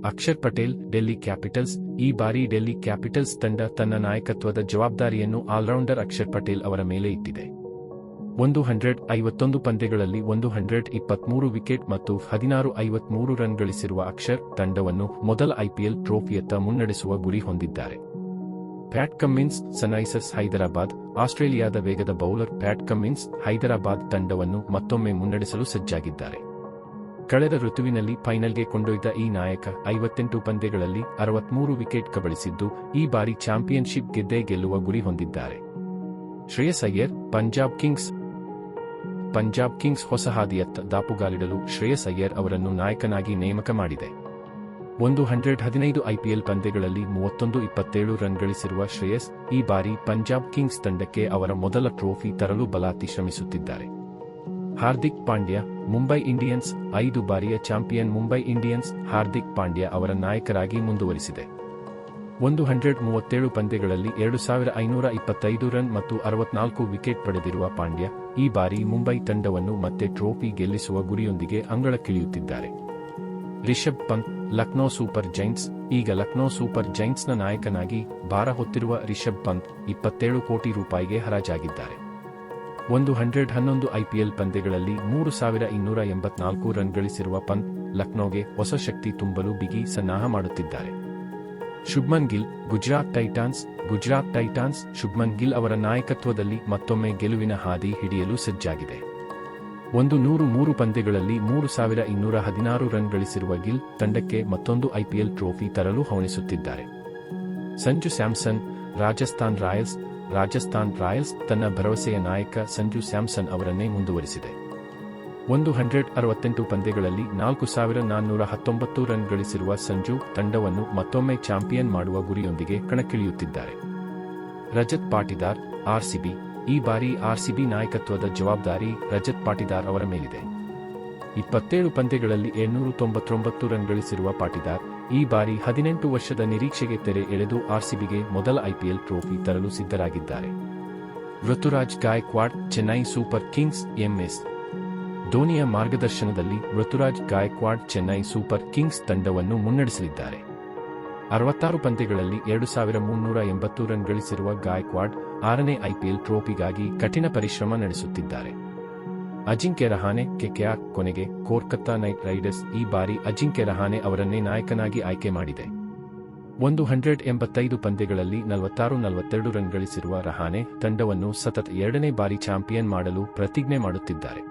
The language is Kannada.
ಅಕ್ಷರ್ ಪಟೇಲ್, ಡೆಲ್ಲಿ ಕ್ಯಾಪಿಟಲ್ಸ್. ಈ ಬಾರಿ ಡೆಲ್ಲಿ ಕ್ಯಾಪಿಟಲ್ಸ್ ತಂಡ ತನ್ನ ನಾಯಕತ್ವದ ಜವಾಬ್ದಾರಿಯನ್ನು ಆಲ್ರೌಂಡರ್ ಅಕ್ಷರ್ ಪಟೇಲ್ ಅವರ ಮೇಲೆ ಇಟ್ಟಿದೆ. 151 ಪಂದ್ಯಗಳಲ್ಲಿ 123 ವಿಕೆಟ್ ಮತ್ತು 1653 ರನ್ ಗಳಿಸಿರುವ ಅಕ್ಷರ್ ತಂಡವನ್ನು ಮೊದಲ ಐಪಿಎಲ್ ಟ್ರೋಫಿಯತ್ತ ಮುನ್ನಡೆಸುವ ಗುರಿ ಹೊಂದಿದ್ದಾರೆ. Pat Cummins, Sunrisers Hyderabad. ಆಸ್ಟ್ರೇಲಿಯಾದ ವೇಗದ ಬೌಲರ್ ಪ್ಯಾಟ್ ಕಮ್ಮಿನ್ಸ್ ಹೈದರಾಬಾದ್ ತಂಡವನ್ನು ಮತ್ತೊಮ್ಮೆ ಮುನ್ನಡೆಸಲು ಸಜ್ಜಾಗಿದ್ದಾರೆ. ಕಳೆದ ಋತುವಿನಲ್ಲಿ ಫೈನಲ್ಗೆ ಕೊಂಡೊಯ್ದ ಈ ನಾಯಕ 58 ಪಂದ್ಯಗಳಲ್ಲಿ 63 ವಿಕೆಟ್ ಕಬಳಿಸಿದ್ದು, ಈ ಬಾರಿ ಚಾಂಪಿಯನ್ಶಿಪ್ ಗೆದ್ದೇ ಗೆಲ್ಲುವ ಗುರಿ ಹೊಂದಿದ್ದಾರೆ. ಶ್ರೇಯಸ್ ಅಯ್ಯರ್, ಪಂಜಾಬ್ ಕಿಂಗ್ಸ್ ಹೊಸ ಹಾದಿಯತ್ತ ದಾಪುಗಾಲಿಡಲು ಶ್ರೇಯಸ್ ಅಯ್ಯರ್ ಅವರನ್ನು ನಾಯಕನಾಗಿ ನೇಮಕ ಮಾಡಿದೆ. 115 ಐಪಿಎಲ್ ಪಂದ್ಯಗಳಲ್ಲಿ 31-27 ರನ್ ಗಳಿಸಿರುವ ಶ್ರೇಯಸ್ ಈ ಬಾರಿ ಪಂಜಾಬ್ ಕಿಂಗ್ಸ್ ತಂಡಕ್ಕೆ ಅವರ ಮೊದಲ ಟ್ರೋಫಿ ತರಲು ಬಲಾತಿ ಶ್ರಮಿಸುತ್ತಿದ್ದಾರೆ. ಹಾರ್ದಿಕ್ ಪಾಂಡ್ಯ, ಮುಂಬೈ ಇಂಡಿಯನ್ಸ್. 5 ಬಾರಿಯ ಚಾಂಪಿಯನ್ ಮುಂಬೈ ಇಂಡಿಯನ್ಸ್ ಹಾರ್ದಿಕ್ ಪಾಂಡ್ಯ ಅವರ ನಾಯಕರಾಗಿ ಮುಂದುವರಿಸಿದೆ. 137 ಪಂದ್ಯಗಳಲ್ಲಿ 2525 ರನ್ ಮತ್ತು 64 ವಿಕೆಟ್ ಪಡೆದಿರುವ ಪಾಂಡ್ಯ ಈ ಬಾರಿ ಮುಂಬೈ ತಂಡವನ್ನು ಮತ್ತೆ ಟ್ರೋಫಿ ಗೆಲ್ಲಿಸುವ ಗುರಿಯೊಂದಿಗೆ ಅಂಗಳಕ್ಕಿಳಿಯುತ್ತಿದ್ದಾರೆ. Rishabh Pant, Lucknow Super Giants. ಈಗ ಲಕ್ನೋ ಸೂಪರ್ ಜೈಂಟ್ಸ್ನ ನಾಯಕನಾಗಿ ಭಾರ ಹೊತ್ತಿರುವ ರಿಷಬ್ ಪಂತ್ 27 ಕೋಟಿ ರೂಪಾಯಿಗೆ ಹರಾಜಾಗಿದ್ದಾರೆ. 111 ಐಪಿಎಲ್ ಪಂದ್ಯಗಳಲ್ಲಿ 3284 ರನ್ ಗಳಿಸಿರುವ ಪಂತ್ ಲಕ್ನೋಗೆ ಹೊಸ ಶಕ್ತಿ ತುಂಬಲು ಬಿಗಿ ಸನ್ನಾಹ ಮಾಡುತ್ತಿದ್ದಾರೆ. ಶುಭ್ಮನ್ ಗಿಲ್, ಗುಜರಾತ್ ಟೈಟಾನ್ಸ್. ಶುಭ್ಮನ್ ಗಿಲ್ ಅವರ ನಾಯಕತ್ವದಲ್ಲಿ ಮತ್ತೊಮ್ಮೆ ಗೆಲುವಿನ ಹಾದಿ ಹಿಡಿಯಲು ಸಜ್ಜಾಗಿದೆ. 103 ಪಂದ್ಯಗಳಲ್ಲಿ 3216 ರನ್ ಗಳಿಸಿರುವ ಗಿಲ್ ತಂಡಕ್ಕೆ ಮತ್ತೊಂದು ಐಪಿಎಲ್ ಟ್ರೋಫಿ ತರಲು ಹವಣಿಸುತ್ತಿದ್ದಾರೆ. ಸಂಜು ಸ್ಯಾಮ್ಸನ್, ರಾಜಸ್ಥಾನ್ ರಾಯಲ್ಸ್ ತನ್ನ ಭರವಸೆಯ ನಾಯಕ ಸಂಜು ಸ್ಯಾಮ್ಸನ್ ಅವರನ್ನೇ ಮುಂದುವರಿಸಿದೆ. 168 ಪಂದ್ಯಗಳಲ್ಲಿ 4419 ರನ್ ಗಳಿಸಿರುವ ಸಂಜು ತಂಡವನ್ನು ಮತ್ತೊಮ್ಮೆ ಚಾಂಪಿಯನ್ ಮಾಡುವ ಗುರಿಯೊಂದಿಗೆ ಕಣಕ್ಕಿಳಿಯುತ್ತಿದ್ದಾರೆ. ರಜತ್ ಪಾಟಿದಾರ್, ಆರ್ಸಿಬಿ. ಈ ಬಾರಿ ಆರ್ಸಿಬಿ ನಾಯಕತ್ವದ ಜವಾಬ್ದಾರಿ ರಜತ್ ಪಾಟಿದಾರ್ ಅವರ ಮೇಲಿದೆ. 27 ಪಂದ್ಯಗಳಲ್ಲಿ 799 ರನ್ ಗಳಿಸಿರುವ ಪಾಟಿದಾರ್ ಈ ಬಾರಿ 18 ವರ್ಷದ ನಿರೀಕ್ಷೆಗೆ ತೆರೆ ಎಳೆದು ಆರ್ಸಿಬಿಗೆ ಮೊದಲ ಐಪಿಎಲ್ ಟ್ರೋಫಿ ತರಲು ಸಿದ್ಧರಾಗಿದ್ದಾರೆ. Ruturaj Gaikwad, Chennai Super Kings. MS ಧೋನಿಯ ಮಾರ್ಗದರ್ಶನದಲ್ಲಿ ಋತುರಾಜ್ ಗಾಯಕ್ವಾಡ್ ಚೆನ್ನೈ ಸೂಪರ್ ಕಿಂಗ್ಸ್ ತಂಡವನ್ನು ಮುನ್ನಡೆಸಲಿದ್ದಾರೆ. 66 ಪಂದ್ಯಗಳಲ್ಲಿ 2380 ರನ್ ಗಳಿಸಿರುವ ಗಾಯಕ್ವಾಡ್ 6ನೇ ಐಪಿಎಲ್ ಟ್ರೋಫಿಗಾಗಿ ಕಠಿಣ ಪರಿಶ್ರಮ ನಡೆಸುತ್ತಿದ್ದಾರೆ. ಅಜಿಂಕ್ಯ ರಹಾನೆ, ಕೆಕೆಆರ್. ಕೊನೆಗೆ ಕೋಲ್ಕತ್ತಾ ನೈಟ್ ರೈಡರ್ಸ್ ಈ ಬಾರಿ ಅಜಿಂಕ್ಯ ರಹಾನೆ ಅವರನ್ನೇ ನಾಯಕನಾಗಿ ಆಯ್ಕೆ ಮಾಡಿದೆ. 185 ಪಂದ್ಯಗಳಲ್ಲಿ 46-42 ರನ್ ಗಳಿಸಿರುವ ರಹಾನೆ ತಂಡವನ್ನು ಸತತ 2ನೇ ಬಾರಿ ಚಾಂಪಿಯನ್ ಮಾಡಲು ಪ್ರತಿಜ್ಞೆ ಮಾಡುತ್ತಿದ್ದಾರೆ.